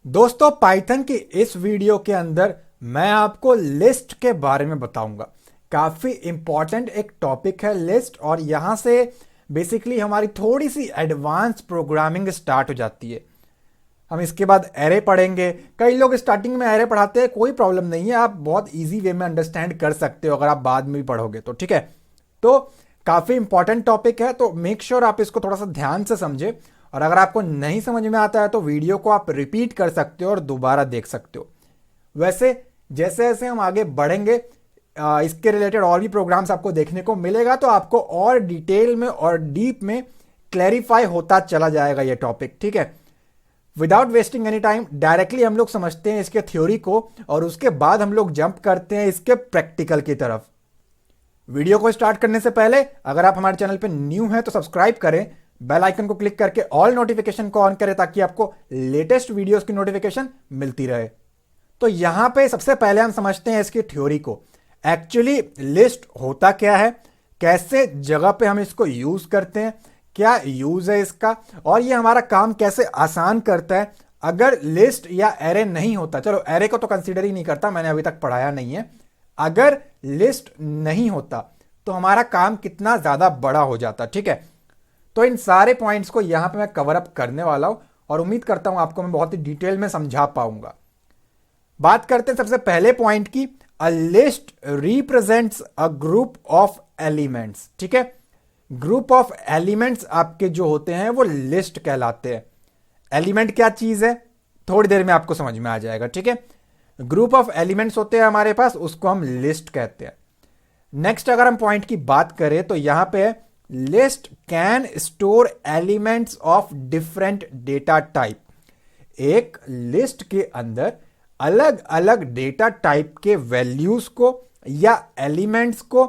दोस्तों पाइथन की इस वीडियो के अंदर मैं आपको लिस्ट के बारे में बताऊंगा। काफी इंपॉर्टेंट एक टॉपिक है लिस्ट, और यहां से बेसिकली हमारी थोड़ी सी एडवांस प्रोग्रामिंग स्टार्ट हो जाती है। हम इसके बाद एरे पढ़ेंगे। कई लोग स्टार्टिंग में एरे पढ़ाते हैं, कोई प्रॉब्लम नहीं है, आप बहुत इजी वे में अंडरस्टैंड कर सकते हो अगर आप बाद में भी पढ़ोगे तो, ठीक है। तो काफी इंपॉर्टेंट टॉपिक है, तो मेक श्योर आप इसको थोड़ा सा ध्यान से समझे। और अगर आपको नहीं समझ में आता है तो वीडियो को आप रिपीट कर सकते हो और दोबारा देख सकते हो। वैसे जैसे जैसे हम आगे बढ़ेंगे इसके रिलेटेड और भी प्रोग्राम्स आपको देखने को मिलेगा, तो आपको और डिटेल में और डीप में क्लैरिफाई होता चला जाएगा ये टॉपिक, ठीक है। Without wasting any time directly हम लोग समझते हैं इसके थ्योरी को, और उसके बाद हम लोग जंप करते हैं इसके प्रैक्टिकल की तरफ। वीडियो को स्टार्ट करने से पहले अगर आप हमारे चैनल पे न्यू हैं तो सब्सक्राइब करें, बेल आइकन को क्लिक करके ऑल नोटिफिकेशन को ऑन करें ताकि आपको लेटेस्ट वीडियोस की नोटिफिकेशन मिलती रहे। तो यहां पे सबसे पहले हम समझते हैं इसकी थ्योरी को। एक्चुअली लिस्ट होता क्या है, कैसे जगह पे हम इसको यूज करते हैं, क्या यूज है इसका, और ये हमारा काम कैसे आसान करता है। अगर लिस्ट या एरे नहीं होता, चलो एरे को तो कंसीडर ही नहीं करता, मैंने अभी तक पढ़ाया नहीं है। अगर लिस्ट नहीं होता तो हमारा काम कितना ज्यादा बड़ा हो जाता, ठीक है। तो इन सारे पॉइंट्स को यहां पे मैं कवर अप करने वाला हूं, और उम्मीद करता हूं आपको मैं बहुत ही डिटेल में समझा पाऊंगा। बात करते हैं सबसे पहले पॉइंट की। A list represents a group of elements, ठीक है। ग्रुप ऑफ एलिमेंट्स आपके जो होते हैं वो लिस्ट कहलाते हैं। एलिमेंट क्या चीज है थोड़ी देर में आपको समझ में आ जाएगा, ठीक है। ग्रुप ऑफ एलिमेंट्स होते हैं हमारे पास, उसको हम लिस्ट कहते हैं। नेक्स्ट अगर हम पॉइंट की बात करें तो यहां पे है list can store elements of different data type. एक लिस्ट के अंदर अलग अलग डेटा टाइप के वैल्यूज को या एलिमेंट्स को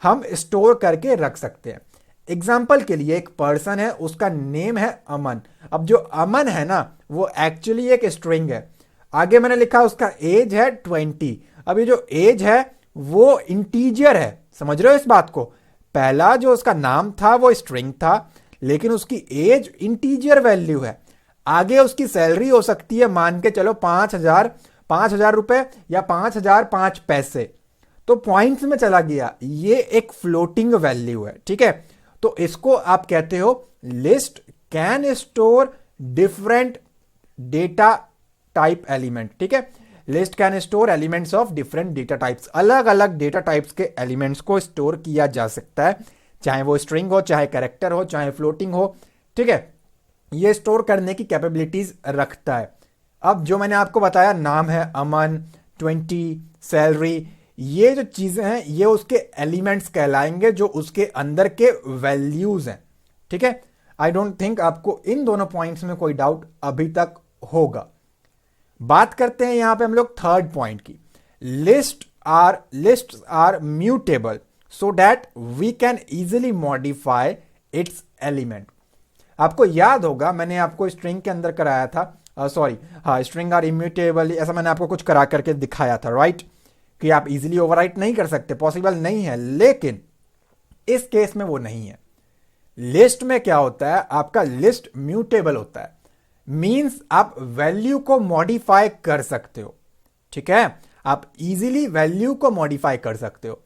हम स्टोर करके रख सकते हैं। एग्जाम्पल के लिए एक पर्सन है, उसका नेम है अमन। अब जो अमन है ना वो एक्चुअली एक स्ट्रिंग है। आगे मैंने लिखा उसका एज है 20। अब ये जो एज है वो इंटीजर है, समझ रहे हो इस बात को। पहला जो उसका नाम था वो स्ट्रिंग था, लेकिन उसकी एज इंटीजर वैल्यू है। आगे उसकी सैलरी हो सकती है, मान के चलो 5,000 रुपए या 5,005 पैसे। तो पॉइंट्स में चला गया, ये एक फ्लोटिंग वैल्यू है, ठीक है। तो इसको आप कहते हो list can store different data type element, ठीक है। List can store elements of different data types. अलग अलग डेटा टाइप्स के एलिमेंट्स को स्टोर किया जा सकता है, चाहे वो स्ट्रिंग हो, चाहे कैरेक्टर हो, चाहे फ्लोटिंग हो, ठीक है। ये स्टोर करने की कैपेबिलिटीज रखता है। अब जो मैंने आपको बताया, नाम है अमन, 20, सैलरी, ये जो चीजें हैं ये उसके एलिमेंट्स कहलाएंगे, जो उसके अंदर के वैल्यूज हैं, ठीक है। आई डोंट थिंक आपको इन दोनों पॉइंट्स में कोई डाउट अभी तक होगा। बात करते हैं यहां पे हम लोग थर्ड पॉइंट की। List are mutable so that we can easily modify its element. आपको याद होगा मैंने आपको स्ट्रिंग के अंदर कराया था, स्ट्रिंग आर इम्यूटेबल, ऐसा मैंने आपको कुछ करा करके दिखाया था, राइट। कि आप इजीली ओवरराइट नहीं कर सकते, पॉसिबल नहीं है। लेकिन इस केस में वो नहीं है। लिस्ट में क्या होता है, आपका लिस्ट म्यूटेबल होता है, मींस आप वैल्यू को मॉडिफाई कर सकते हो, ठीक है। आप इजीली वैल्यू को मॉडिफाई कर सकते हो।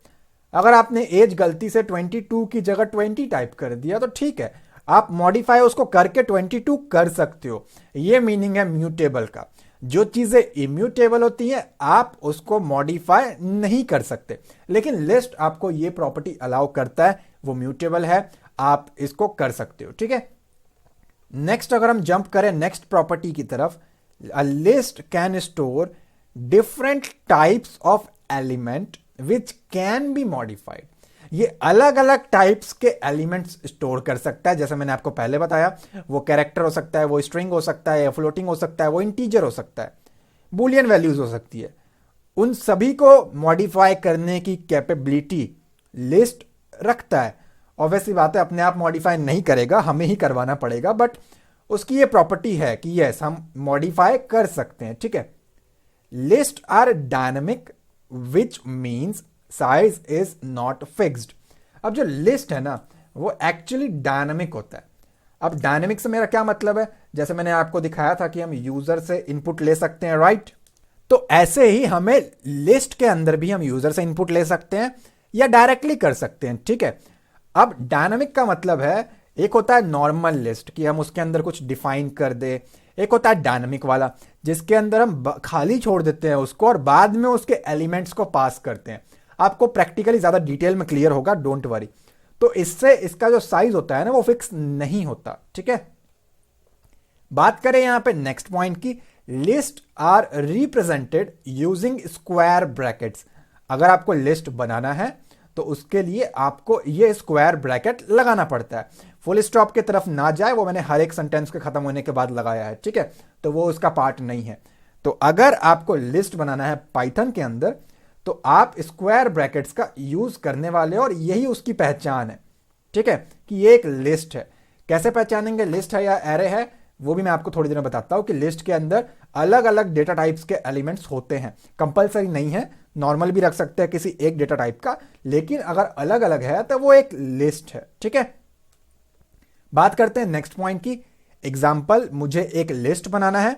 अगर आपने एज गलती से 22 की जगह 20 टाइप कर दिया तो ठीक है, आप मॉडिफाई उसको करके 22 कर सकते हो। ये मीनिंग है म्यूटेबल का। जो चीजें इम्यूटेबल होती हैं आप उसको मॉडिफाई नहीं कर सकते, लेकिन लिस्ट आपको ये प्रॉपर्टी अलाउ करता है, वो म्यूटेबल है, आप इसको कर सकते हो, ठीक है। नेक्स्ट अगर हम जंप करें नेक्स्ट प्रॉपर्टी की तरफ, a list can store different types of element which can be modified. ये अलग अलग टाइप्स के एलिमेंट्स स्टोर कर सकता है। जैसे मैंने आपको पहले बताया, वो कैरेक्टर हो सकता है, वो स्ट्रिंग हो सकता है, फ्लोटिंग हो सकता है, वो इंटीजर हो सकता है, बुलियन वैल्यूज हो सकती है। उन सभी को मॉडिफाई करने की कैपेबिलिटी लिस्ट रखता है। ऑब्वियसली बात है, अपने आप मॉडिफाई नहीं करेगा, हमें ही करवाना पड़ेगा, बट उसकी ये प्रॉपर्टी है कि यस हम मॉडिफाई कर सकते हैं, ठीक है। List are dynamic which means size is not fixed. अब जो लिस्ट है ना वो एक्चुअली डायनामिक होता है। अब डायनेमिक से मेरा क्या मतलब है, जैसे मैंने आपको दिखाया था कि हम यूजर से इनपुट ले सकते हैं, राइट। तो ऐसे ही हमें लिस्ट के अंदर भी हम यूजर से इनपुट ले सकते हैं या डायरेक्टली कर सकते हैं, ठीक है। अब डायनामिक का मतलब है, एक होता है नॉर्मल लिस्ट कि हम उसके अंदर कुछ डिफाइन कर दे, एक होता है डायनामिक वाला जिसके अंदर हम खाली छोड़ देते हैं उसको और बाद में उसके एलिमेंट्स को पास करते हैं। आपको प्रैक्टिकली ज्यादा डिटेल में क्लियर होगा, डोंट वरी। तो इससे इसका जो साइज होता है ना वो फिक्स नहीं होता, ठीक है। बात करें यहां पे नेक्स्ट पॉइंट की, list are represented using square brackets. अगर आपको लिस्ट बनाना है तो उसके लिए आपको ये स्क्वायर ब्रैकेट लगाना पड़ता है। फुल स्टॉप की तरफ ना जाए, वो मैंने हर एक सेंटेंस के खत्म होने के बाद लगाया है, ठीक है, तो वो उसका पार्ट नहीं है। तो अगर आपको लिस्ट बनाना है पाइथन के अंदर तो आप स्क्वायर ब्रैकेट्स का यूज करने वाले हो और यही उसकी पहचान है, ठीक है, कि ये एक लिस्ट है। कैसे पहचानेंगे लिस्ट है या एरे है, वो भी मैं आपको थोड़ी देर में बताता हूं कि लिस्ट के अंदर अलग अलग डेटा टाइप्स के एलिमेंट्स होते हैं, कंपलसरी नहीं है, नॉर्मल भी रख सकते हैं किसी एक डेटा टाइप का, लेकिन अगर अलग अलग है तो वो एक लिस्ट है, ठीक है। बात करते हैं नेक्स्ट पॉइंट की। एग्जाम्पल, मुझे एक लिस्ट बनाना है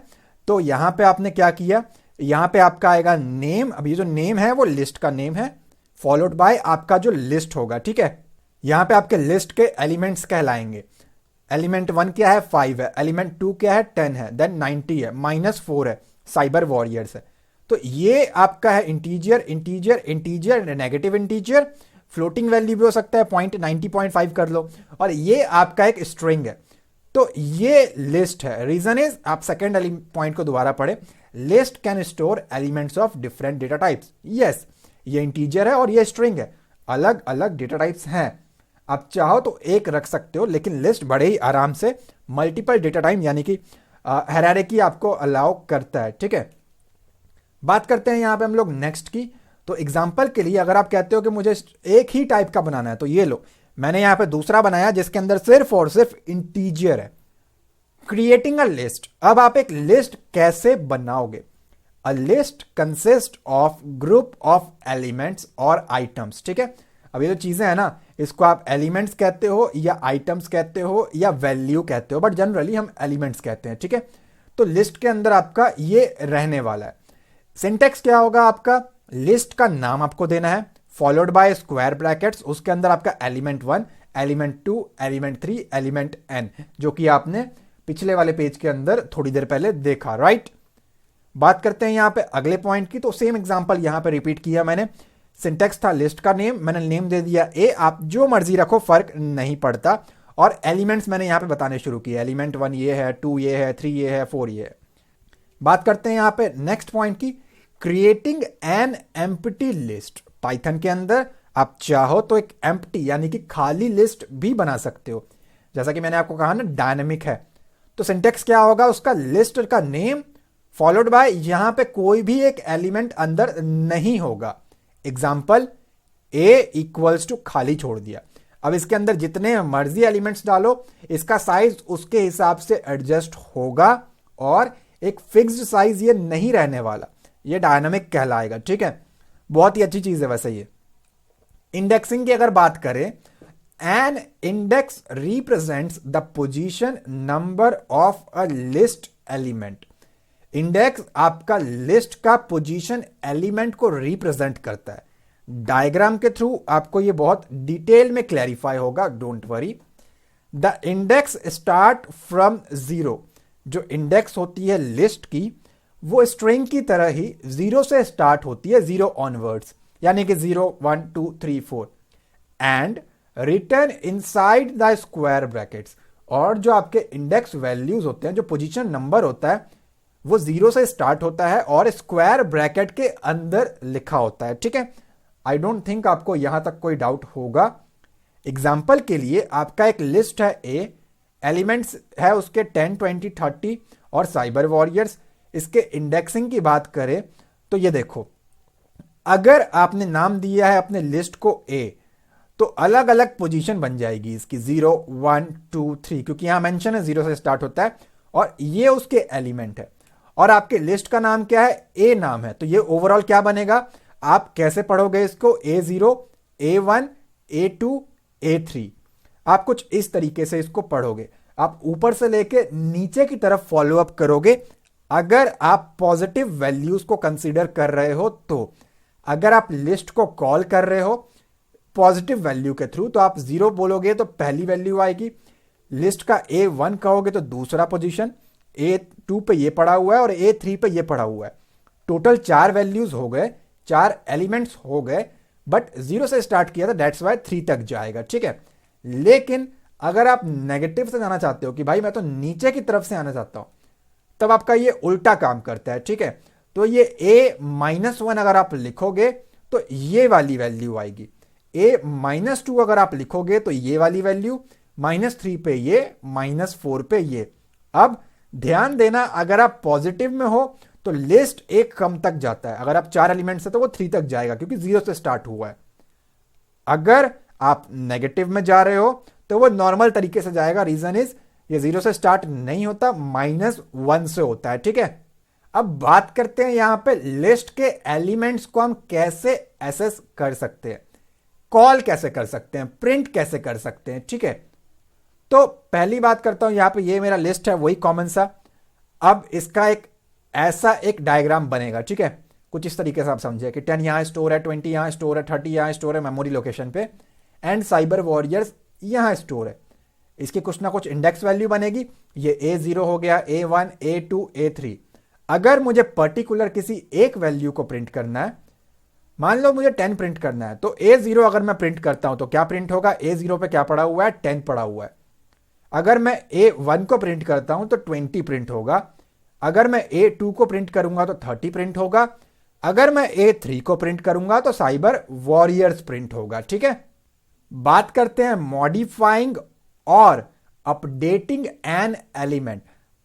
तो यहां पे आपने क्या किया, यहां पे आपका आएगा नेम। अब ये जो नेम है वो लिस्ट का नेम है, फॉलोड बाय आपका जो लिस्ट होगा, ठीक है। यहां पे आपके लिस्ट के एलिमेंट्स कहलाएंगे। एलिमेंट 1 क्या है, 5 है, एलिमेंट 2 क्या है, 10 है, देन 90 है, -4 है, साइबर वॉरियर्स है। तो ये आपका है integer, integer, integer, negative integer, floating value भी हो सकता है, 90.5 कर लो, और ये आपका एक स्ट्रिंग है। तो ये लिस्ट है। रीजन इज, आप सेकेंड पॉइंट को दोबारा पढ़े, list can store elements of different data types. Yes, ये इंटीजर है और ये स्ट्रिंग है, अलग अलग डेटा टाइप्स हैं। आप चाहो तो एक रख सकते हो, लेकिन लिस्ट बड़े ही आराम से मल्टीपल डेटा टाइप यानी कि हायरार्की आपको अलाउ करता है, ठीक है। बात करते हैं यहां पे हम लोग नेक्स्ट की। तो एग्जांपल के लिए अगर आप कहते हो कि मुझे एक ही टाइप का बनाना है तो ये लो, मैंने यहां पे दूसरा बनाया जिसके अंदर सिर्फ और सिर्फ इंटीजर है। Creating a list. अब आप एक लिस्ट कैसे बनाओगे? A list consist of group of elements और आइटम्स, ठीक है। अब ये जो चीजें हैं ना, इसको आप एलिमेंट्स कहते हो या आइटम्स कहते हो या वैल्यू कहते हो, बट जनरली हम एलिमेंट्स कहते हैं, ठीक है। तो लिस्ट के अंदर आपका ये रहने वाला है। सिंटेक्स क्या होगा आपका, लिस्ट का नाम आपको देना है, फॉलोड बाय स्क्वायर ब्रैकेट्स, उसके अंदर आपका element 1, element 2, element 3, element n, जो कि आपने पिछले वाले पेज के अंदर थोड़ी देर पहले देखा, राइट। बात करते हैं यहां पे अगले पॉइंट की। तो सेम एग्जांपल यहां पे रिपीट किया मैंने। सिंटेक्स था लिस्ट का नेम, मैंने नेम दे दिया ए, आप जो मर्जी रखो, फर्क नहीं पड़ता। और एलिमेंट्स मैंने यहां पे बताने शुरू किए, एलिमेंट 1 ये है, 2 ये है, 3 ये है, 4 ये है। बात करते हैं यहां पे नेक्स्ट पॉइंट की, creating an empty list. Python के अंदर आप चाहो तो एक एम्प्टी यानी कि खाली लिस्ट भी बना सकते हो। जैसा कि मैंने आपको कहा ना डायनेमिक है, तो सिंटेक्स क्या होगा उसका, लिस्ट का नेम फॉलोड बाय यहां पे कोई भी एक एलिमेंट अंदर नहीं होगा। एग्जाम्पल, ए इक्वल्स टू खाली छोड़ दिया। अब इसके अंदर जितने मर्जी एलिमेंट्स डालो, इसका साइज उसके हिसाब से एडजस्ट होगा और एक फिक्स्ड साइज ये नहीं रहने वाला, ये डायनामिक कहलाएगा, ठीक है। बहुत ही अच्छी चीज है वैसे ये। इंडेक्सिंग की अगर बात करें, an index represents the position number of a list element. Index आपका लिस्ट का पोजीशन एलिमेंट को रिप्रेजेंट करता है। डायग्राम के थ्रू आपको ये बहुत डिटेल में क्लैरिफाई होगा, don't worry. The index start from 0। जो इंडेक्स होती है लिस्ट की, वो स्ट्रिंग की तरह ही 0 से स्टार्ट होती है, 0 ऑनवर्ड्स, यानी कि 0 1 2 3 4, and return inside the square brackets. और जो आपके इंडेक्स वैल्यूज होते हैं, जो पोजीशन नंबर होता है, वो 0 से स्टार्ट होता है और स्क्वायर ब्रैकेट के अंदर लिखा होता है, ठीक है। आई डोंट थिंक आपको यहां तक कोई डाउट होगा। एग्जाम्पल के लिए आपका एक लिस्ट है ए, एलिमेंट्स है उसके 10 20 30 और साइबर वॉरियर्स। इसके इंडेक्सिंग की बात करें तो ये देखो, अगर आपने नाम दिया है अपने लिस्ट को ए, तो अलग अलग पोजीशन बन जाएगी इसकी, 0 1 2 3, क्योंकि यहां मेंशन है 0 से स्टार्ट होता है और ये उसके एलिमेंट है। और आपके लिस्ट का नाम क्या है, ए नाम है, तो ये ओवरऑल क्या बनेगा, आप कैसे पढ़ोगे इसको, A0 A1 A2 A3, आप कुछ इस तरीके से इसको पढ़ोगे। आप ऊपर से लेके नीचे की तरफ फॉलो अप करोगे अगर आप पॉजिटिव वैल्यूज को कंसीडर कर रहे हो। तो अगर आप लिस्ट को कॉल कर रहे हो पॉजिटिव वैल्यू के थ्रू तो आप 0 बोलोगे तो पहली वैल्यू आएगी, लिस्ट का A1 कहोगे तो दूसरा पोजीशन, A2 पे ये पड़ा हुआ है और A3 पे ये पड़ा हुआ है। टोटल 4 वैल्यूज हो गए, 4 एलिमेंट्स हो गए, बट 0 से स्टार्ट किया था, दैट्स वाई 3 तक जाएगा, ठीक है। लेकिन अगर आप नेगेटिव से जाना चाहते हो कि भाई मैं तो नीचे की तरफ से आना चाहता हूं, तब आपका ये उल्टा काम करता है, ठीक है। तो ये A-1 अगर आप लिखोगे तो ये वाली वैल्यू आएगी, A-2 अगर आप लिखोगे तो ये वाली वैल्यू, -3 पे ये, -4 पे ये। अब ध्यान देना, अगर आप पॉजिटिव में हो तो लिस्ट एक कम तक जाता है, अगर आप 4 एलिमेंट्स है तो वो 3 तक जाएगा क्योंकि 0 से स्टार्ट हुआ है। अगर आप नेगेटिव में जा रहे हो तो वो नॉर्मल तरीके से जाएगा, रीजन इज ये 0 से स्टार्ट नहीं होता, -1 से होता है, ठीक है। अब बात करते हैं यहां पे लिस्ट के एलिमेंट्स को हम कैसे एसेस कर सकते हैं, कॉल कैसे कर सकते हैं, प्रिंट कैसे कर सकते हैं, ठीक है। तो पहली बात करता हूं, यहां पे ये मेरा लिस्ट है वही कॉमन सा। अब इसका एक ऐसा एक डायग्राम बनेगा, ठीक है, कुछ इस तरीके से आप समझे कि 10 यहां स्टोर है, 20 यहां स्टोर है, 30 यहां स्टोर है मेमोरी लोकेशन पे, एंड साइबर वॉरियर्स यहां स्टोर है। इसकी कुछ ना कुछ इंडेक्स वैल्यू बनेगी, ये A0 हो गया, A1, A2, A3। अगर मुझे पर्टिकुलर किसी एक वैल्यू को प्रिंट करना है, मान लो मुझे 10 प्रिंट करना है, तो A0 अगर मैं प्रिंट करता हूं तो क्या प्रिंट होगा, A0 पे क्या पड़ा हुआ है, 10 पड़ा हुआ है। अगर मैं A1 को प्रिंट करता हूं तो 20 प्रिंट होगा, अगर मैं A2 को प्रिंट करूंगा तो 30 प्रिंट होगा, अगर मैं A3 को प्रिंट करूंगा तो साइबर वॉरियर्स प्रिंट होगा, ठीक है। बात करते हैं मॉडिफाइंग और अपडेटिंग एन एलिमेंट।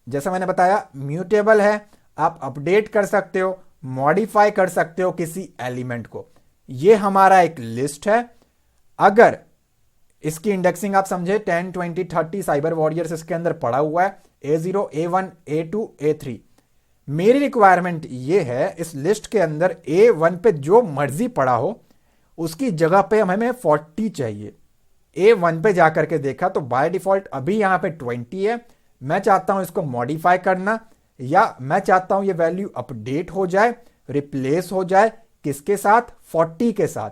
जैसा मैंने बताया म्यूटेबल है, आप अपडेट कर सकते हो, मॉडिफाई कर सकते हो किसी एलिमेंट को। ये हमारा एक लिस्ट है, अगर इसकी इंडेक्सिंग आप समझे 10, 20, 30 साइबर वॉरियर्स इसके अंदर पड़ा हुआ है, A0, A1, A2, A3। मेरी रिक्वायरमेंट ये है इस लिस्ट के अंदर A1 पे जो मर्जी पड़ा हो उसकी जगह पे हमें 40 चाहिए। A1 पे जाकर के देखा तो बाय डिफॉल्ट अभी यहां पे 20 है, मैं चाहता हूं इसको मॉडिफाई करना, या मैं चाहता हूं ये वैल्यू अपडेट हो जाए, रिप्लेस हो जाए, किसके साथ, 40 के साथ,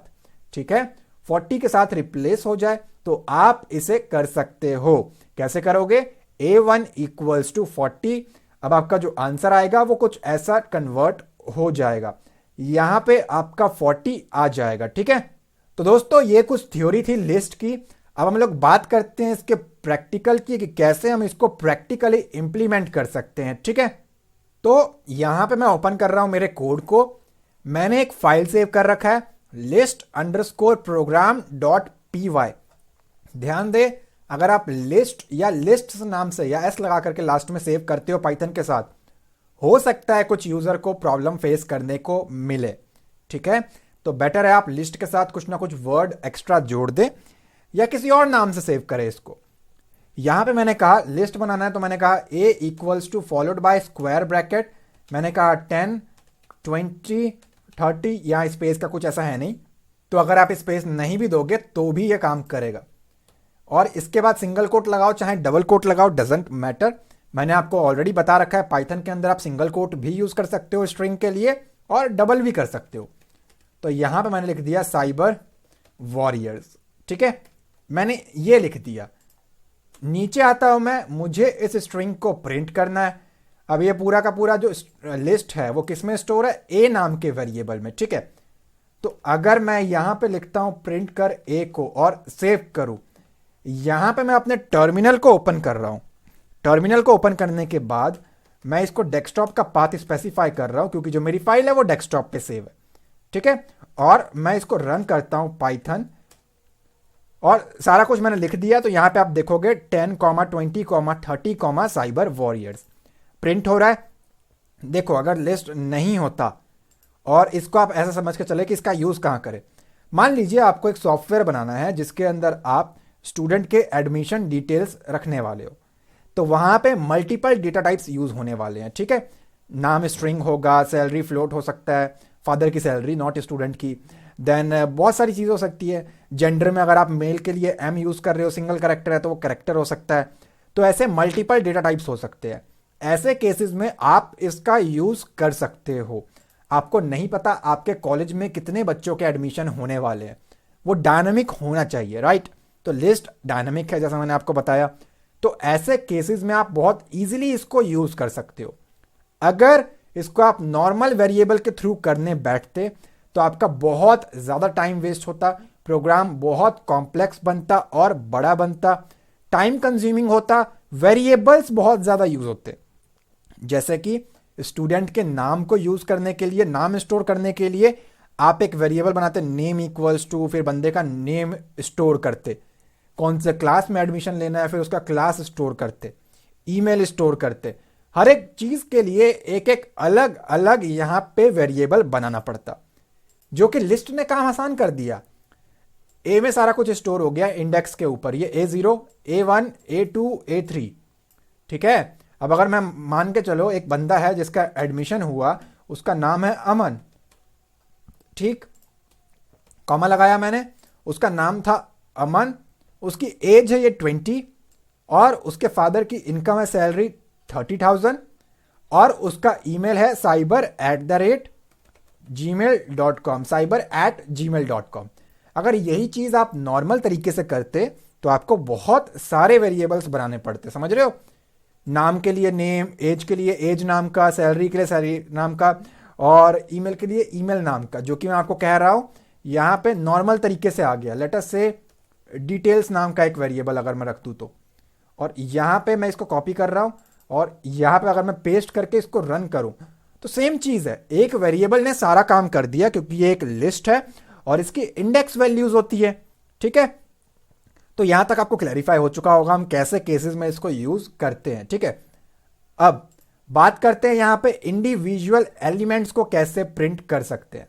ठीक है, 40 के साथ रिप्लेस हो जाए। तो आप इसे कर सकते हो, कैसे करोगे, A1 इक्वल्स टू 40। अब आपका जो आंसर आएगा वो कुछ ऐसा कन्वर्ट हो जाएगा, यहां पे आपका 40 आ जाएगा, ठीक है। तो दोस्तों ये कुछ थ्योरी थी लिस्ट की। अब हम लोग बात करते हैं इसके प्रैक्टिकल की कि कैसे हम इसको प्रैक्टिकली इंप्लीमेंट कर सकते हैं, ठीक है। तो यहां पे मैं ओपन कर रहा हूं मेरे कोड को, मैंने एक फाइल सेव कर रखा है list_program.py। ध्यान दे, अगर आप लिस्ट या लिस्ट नाम से या एस लगा करके लास्ट में सेव करते हो पाइथन के साथ, हो सकता है कुछ यूजर को प्रॉब्लम फेस करने को मिले, ठीक है। तो बेटर है आप लिस्ट के साथ कुछ ना कुछ वर्ड एक्स्ट्रा जोड़ दे या किसी और नाम से सेव करें इसको। यहां पे मैंने कहा लिस्ट बनाना है तो मैंने कहा A equals to followed by square bracket, मैंने कहा 10, 20, 30, यहां स्पेस का कुछ ऐसा है नहीं, तो अगर आप स्पेस नहीं भी दोगे तो भी यह काम करेगा। और इसके बाद सिंगल कोट लगाओ चाहे डबल कोट लगाओ, डजेंट मैटर। मैंने आपको ऑलरेडी बता रखा है पाइथन के अंदर आप सिंगल कोट भी यूज कर सकते हो स्ट्रिंग के लिए और डबल भी कर सकते हो। तो यहां पे मैंने लिख दिया साइबर वॉरियर्स, ठीक है, मैंने ये लिख दिया। नीचे आता हूं मैं, मुझे इस स्ट्रिंग को प्रिंट करना है। अब ये पूरा का पूरा जो लिस्ट है वो किस में स्टोर है, A नाम के वेरिएबल में, ठीक है। तो अगर मैं यहां पे लिखता हूं प्रिंट कर A को और सेव करूं, यहां पे मैं अपने टर्मिनल को ओपन कर रहा हूं। टर्मिनल को ओपन करने के बाद मैं इसको डेस्कटॉप का पाथ स्पेसिफाई कर रहा हूं क्योंकि जो मेरी फाइल है वो डेस्कटॉप पे सेव है, ठीक है। और मैं इसको रन करता हूं पाइथन, और सारा कुछ मैंने लिख दिया। तो यहां पे आप देखोगे 10, 20, 30, साइबर वॉरियर्स प्रिंट हो रहा है। देखो अगर लिस्ट नहीं होता, और इसको आप ऐसा समझ के चले कि इसका यूज कहां करें। मान लीजिए आपको एक सॉफ्टवेयर बनाना है जिसके अंदर आप स्टूडेंट के एडमिशन डिटेल्स रखने वाले हो, तो वहां पे मल्टीपल डेटा टाइप्स यूज होने वाले हैं, ठीक है। नाम स्ट्रिंग होगा, सैलरी फ्लोट हो सकता है, फादर की सैलरी नॉट स्टूडेंट की, देन बहुत सारी चीज़ हो सकती है। जेंडर में अगर आप मेल के लिए M यूज़ कर रहे हो, सिंगल करेक्टर है तो वो करेक्टर हो सकता है। तो ऐसे मल्टीपल डेटा टाइप्स हो सकते हैं। ऐसे केसेस में आप इसका यूज कर सकते हो। आपको नहीं पता आपके कॉलेज में कितने बच्चों के एडमिशन होने वाले हैं, वो डायनामिक होना चाहिए, राइट? तो लिस्ट डायनामिक है जैसा मैंने आपको बताया। तो ऐसे केसेस में आप बहुत इजीली इसको यूज कर सकते हो। अगर इसको आप नॉर्मल वेरिएबल के थ्रू करने बैठते तो आपका बहुत ज्यादा टाइम वेस्ट होता, प्रोग्राम बहुत कॉम्प्लेक्स बनता और बड़ा बनता, टाइम कंज्यूमिंग होता, वेरिएबल्स बहुत ज्यादा यूज होते। जैसे कि स्टूडेंट के नाम को यूज करने के लिए, नाम स्टोर करने के लिए आप एक वेरिएबल बनाते, नेम इक्वल्स टू, फिर बंदे का नेम स्टोर करते, कौन से क्लास में एडमिशन लेना है फिर उसका क्लास स्टोर करते, ईमेल स्टोर करते। हर एक चीज के लिए एक एक अलग अलग यहां पे वेरिएबल बनाना पड़ता, जो कि लिस्ट ने काम आसान कर दिया। ए में सारा कुछ स्टोर हो गया इंडेक्स के ऊपर, ये A0, A1, A2, A3, ठीक है। अब अगर मैं मान के चलो एक बंदा है जिसका एडमिशन हुआ, उसका नाम है अमन, ठीक, कॉमा लगाया मैंने, उसका नाम था अमन, उसकी एज है ये 20 और उसके फादर की इनकम है सैलरी 30,000 और उसका ईमेल है cyber@gmail.com, cyber@gmail.com। अगर यही चीज आप नॉर्मल तरीके से करते तो आपको बहुत सारे वेरिएबल्स बनाने पड़ते, समझ रहे हो? नाम के लिए नेम, एज के लिए एज नाम का, सैलरी के लिए सैलरी नाम का और ईमेल के लिए ईमेल नाम का, जो कि मैं आपको कह रहा हूं यहां पे नॉर्मल तरीके से आ गया। लेट अस से डिटेल्स नाम का एक वेरिएबल अगर मैं रख दूं तो, और यहां पे मैं इसको कॉपी कर रहा हूं और यहां पे अगर मैं पेस्ट करके इसको रन करूं तो सेम चीज है, एक वेरिएबल ने सारा काम कर दिया, क्योंकि ये एक लिस्ट है और इसकी इंडेक्स वैल्यूज होती है, ठीक है। तो यहां तक आपको क्लैरिफाई हो चुका होगा हम कैसे केसेस में इसको यूज करते हैं, ठीक है। अब बात करते हैं यहां पे इंडिविजुअल एलिमेंट्स को कैसे प्रिंट कर सकते हैं।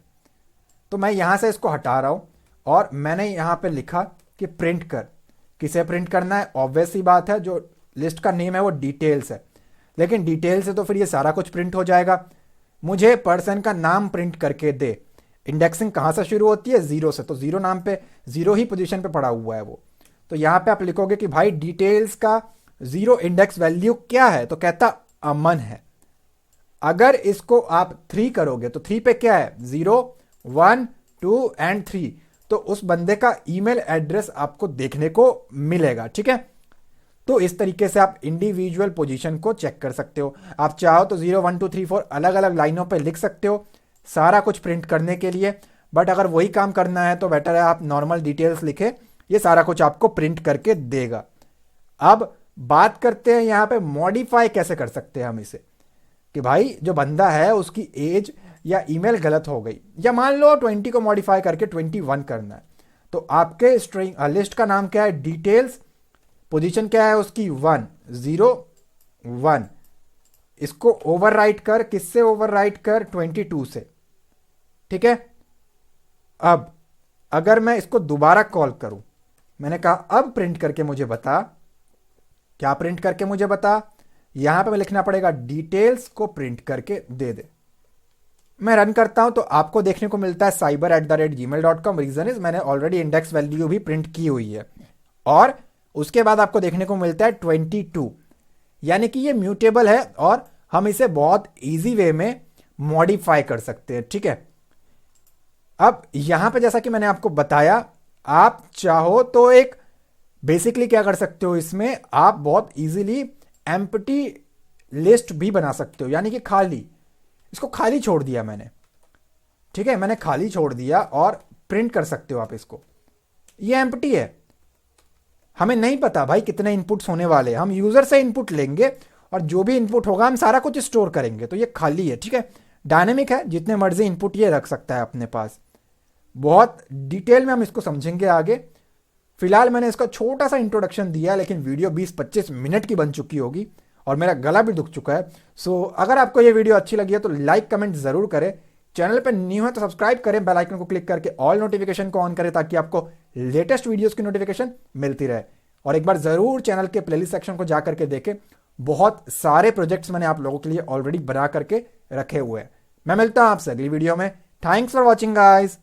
तो मैं यहां से इसको हटा रहा हूं और मैंने यहां पे लिखा कि प्रिंट कर। किसे प्रिंट करना है? ऑब्वियस सी बात है, जो लिस्ट का नेम है वो डिटेल्स है, लेकिन डिटेल्स से तो फिर ये सारा कुछ प्रिंट हो जाएगा। मुझे पर्सन का नाम प्रिंट करके दे। इंडेक्सिंग कहां से शुरू होती है? 0 से, तो 0 नाम पे, 0 ही पोजीशन पे पड़ा हुआ है वो। तो यहां पे आप लिखोगे कि भाई डिटेल्स का 0 इंडेक्स वैल्यू क्या है, तो कहता अमन है। अगर इसको आप 3 करोगे तो 3 पे क्या है? 0, 1, 2 एंड 3, तो उस बंदे का ईमेल एड्रेस आपको देखने को मिलेगा, ठीक है। तो इस तरीके से आप इंडिविजुअल पोजीशन को चेक कर सकते हो। आप चाहो तो 0, 1, 2, 3, 4 अलग अलग लाइनों पे लिख सकते हो सारा कुछ प्रिंट करने के लिए, बट अगर वही काम करना है तो बेटर है आप नॉर्मल डिटेल्स लिखे, ये सारा कुछ आपको प्रिंट करके देगा। अब बात करते हैं यहां पे मॉडिफाई कैसे कर सकते हैं हम इसे, कि भाई जो बंदा है उसकी एज या ईमेल गलत हो गई, या मान लो 20 को मॉडिफाई करके 21 करना है, तो आपके स्ट्रिंग लिस्ट का नाम क्या है? डिटेल्स, पोजीशन क्या है उसकी? 1, 0, 1। इसको ओवरराइट कर, किससे ओवरराइट कर? 22 से, ठीक है। अब अगर मैं इसको दोबारा कॉल करूं, मैंने कहा अब प्रिंट करके मुझे बता, क्या प्रिंट करके मुझे बता? यहां पे मैं लिखना पड़ेगा डिटेल्स को प्रिंट करके दे दे। मैं रन करता हूं तो आपको देखने को मिलता है cyber@gmail.com। रीजन इज मैंने ऑलरेडी इंडेक्स वैल्यू भी प्रिंट की हुई है, और उसके बाद आपको देखने को मिलता है 22, यानी कि ये म्यूटेबल है और हम इसे बहुत इजी वे में मॉडिफाई कर सकते हैं, ठीक है। अब यहां पे जैसा कि मैंने आपको बताया, आप चाहो तो एक बेसिकली क्या कर सकते हो, इसमें आप बहुत इजीली एम्प्टी लिस्ट भी बना सकते हो, यानी कि खाली, इसको खाली छोड़ दिया मैंने, ठीक है, मैंने खाली छोड़ दिया और प्रिंट कर सकते हो आप इसको। ये एम्प्टी है, हमें नहीं पता भाई कितने इनपुट्स होने वाले, हम यूजर से इनपुट लेंगे और जो भी इनपुट होगा हम सारा कुछ स्टोर करेंगे, तो ये खाली है, ठीक है। डायनेमिक है, जितने मर्जी इनपुट ये रख सकता है अपने पास। बहुत डिटेल में हम इसको समझेंगे आगे। फिलहाल मैंने इसका छोटा सा इंट्रोडक्शन दिया, लेकिन वीडियो 20-25 मिनट की बन चुकी होगी और मेरा गला भी दुख चुका है। सो अगर आपको ये वीडियो अच्छी लगी है तो लाइक कमेंट जरूर करें, चैनल पर न्यू है तो सब्सक्राइब करें, बेल आइकन को क्लिक करके ऑल नोटिफिकेशन को ऑन करें ताकि आपको लेटेस्ट वीडियोस की नोटिफिकेशन मिलती रहे। और एक बार जरूर चैनल के प्लेलिस्ट सेक्शन को जा करके देखें, बहुत सारे प्रोजेक्ट्स मैंने आप लोगों के लिए ऑलरेडी बना करके रखे हुए हैं। मैं मिलता हूं आपसे अगली वीडियो में। Thanks for watching guys.